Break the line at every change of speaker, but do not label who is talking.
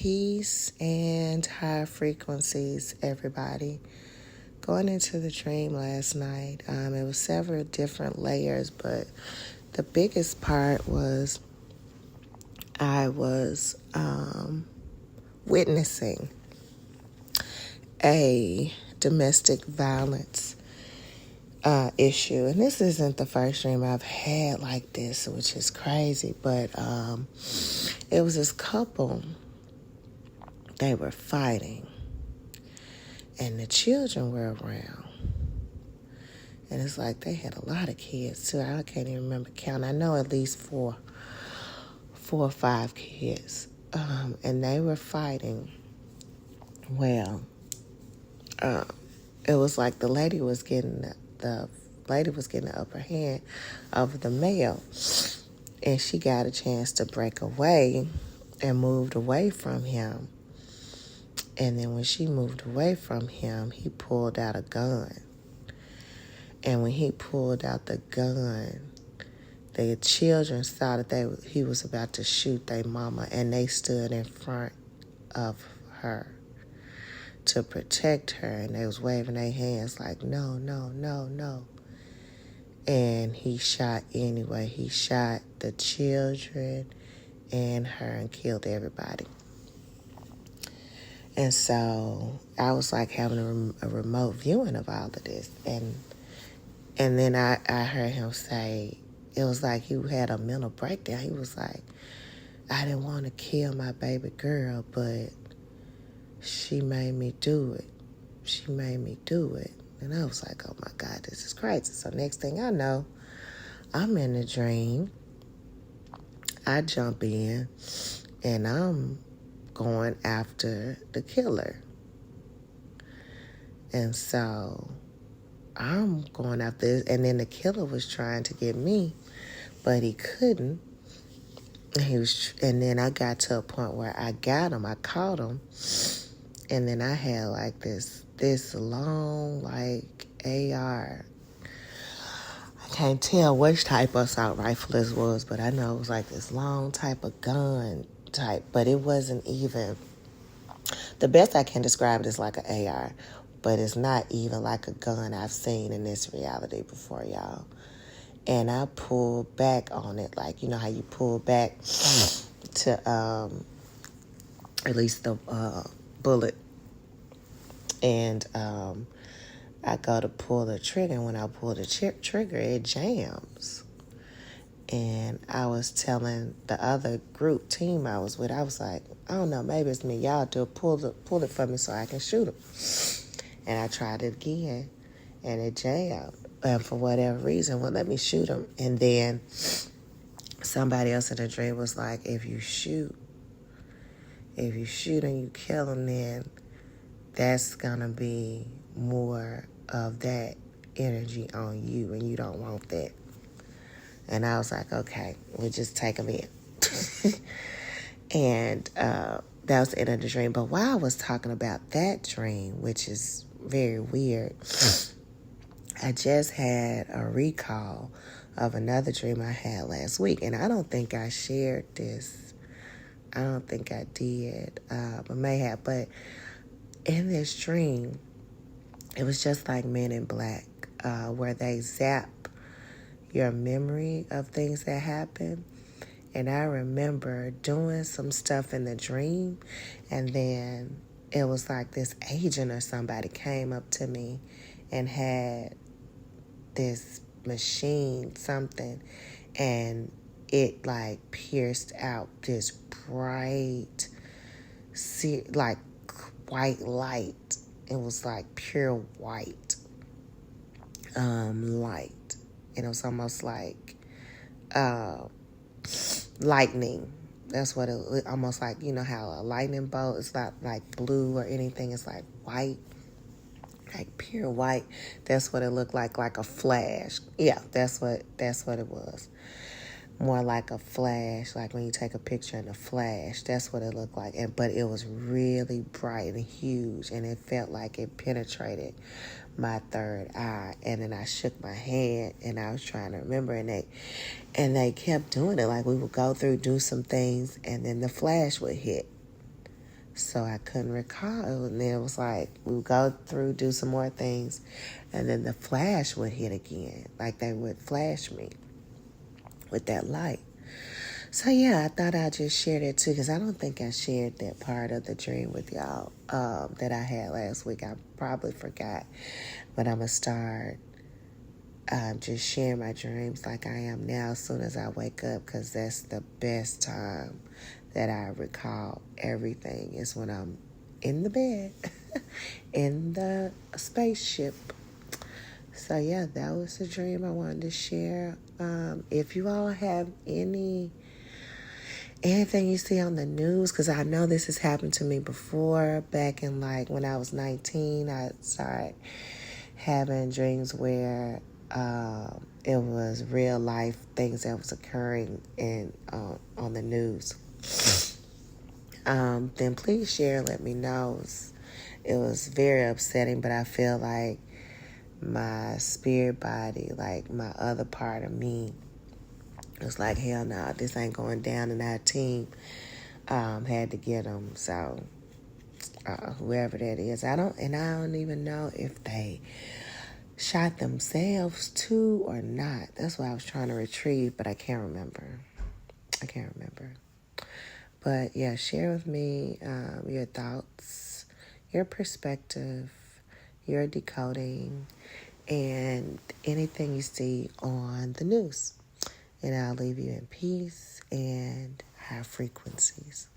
Peace and high frequencies, everybody. Going into the dream last night, it was several different layers, but the biggest part was I was witnessing a domestic violence issue. And this isn't the first dream I've had like this, which is crazy, but it was this couple. They were fighting, and the children were around. And it's like they had a lot of kids too. I can't even remember counting. I know at least four or five kids. And they were fighting. Well, it was like the lady was getting the upper hand over the male, and she got a chance to break away and moved away from him. And then when she moved away from him, he pulled out a gun. And when he pulled out the gun, the children saw that he was about to shoot their mama, and they stood in front of her to protect her, and they was waving their hands like, no, no, no, no. And he shot anyway. He shot the children and her and killed everybody. And so I was like having a remote viewing of all of this. And then I heard him say, it was like he had a mental breakdown. He was like, I didn't want to kill my baby girl, but she made me do it. She made me do it. And I was like, oh my God, this is crazy. So next thing I know, I'm in the dream. I jump in and I'm going after the killer. And so I'm going after this, and then the killer was trying to get me, but he couldn't. And then I got to a point where I got him, I caught him, and then I had like this long like AR. I can't tell which type of assault rifle this was, but I know it was like this long type of gun type, but it wasn't even, the best I can describe it is like an AR, but it's not even like a gun I've seen in this reality before, y'all. And I pulled back on it, like, you know how you pull back to release the bullet. And I go to pull the trigger, and when I pull the trigger, it jams. And I was telling the other team I was with, I was like, I don't know, maybe it's me. Y'all do pull it for me so I can shoot him. And I tried it again, and it jammed. And for whatever reason, well, let me shoot him. And then somebody else in the dream was like, if you shoot and you kill him, then that's going to be more of that energy on you, and you don't want that. And I was like, okay, we'll just take him in. And that was the end of the dream. But while I was talking about that dream, which is very weird, I just had a recall of another dream I had last week. And I don't think I shared this. I don't think I did, but may have. But in this dream, it was just like Men in Black, where they zap your memory of things that happened. And I remember doing some stuff in the dream, and then it was like this agent or somebody came up to me and had this machine, something, and it like pierced out this bright, like white light. It was like pure white light, and it was almost like lightning. That's what it almost like, you know how a lightning bolt is not like blue or anything, it's like white, like pure white. That's what it looked like a flash. Yeah, that's what it was. More like a flash, like when you take a picture in a flash. That's what it looked like. But it was really bright and huge, and it felt like it penetrated my third eye. And then I shook my head, and I was trying to remember, and they kept doing it. Like we would go through, do some things, and then the flash would hit. So I couldn't recall. And then it was like, we would go through, do some more things, and then the flash would hit again. Like they would flash me with that light. So yeah, I thought I'd just share that too, because I don't think I shared that part of the dream with y'all that I had last week. I probably forgot. But I'm going to start just sharing my dreams like I am now as soon as I wake up, because that's the best time that I recall everything is when I'm in the bed, in the spaceship. So yeah, that was the dream I wanted to share. If you all have anything you see on the news, because I know this has happened to me before, back in like when I was 19, I started having dreams where it was real life things that was occurring in on the news. Then please share and let me know. It was very upsetting, but I feel like my spirit body, like my other part of me, was like, hell no, this ain't going down, and our team had to get them. So whoever that is, I don't even know if they shot themselves too or not. That's what I was trying to retrieve, but I can't remember. But yeah, share with me your thoughts, your perspective, your decoding, and anything you see on the news. And I'll leave you in peace and high frequencies.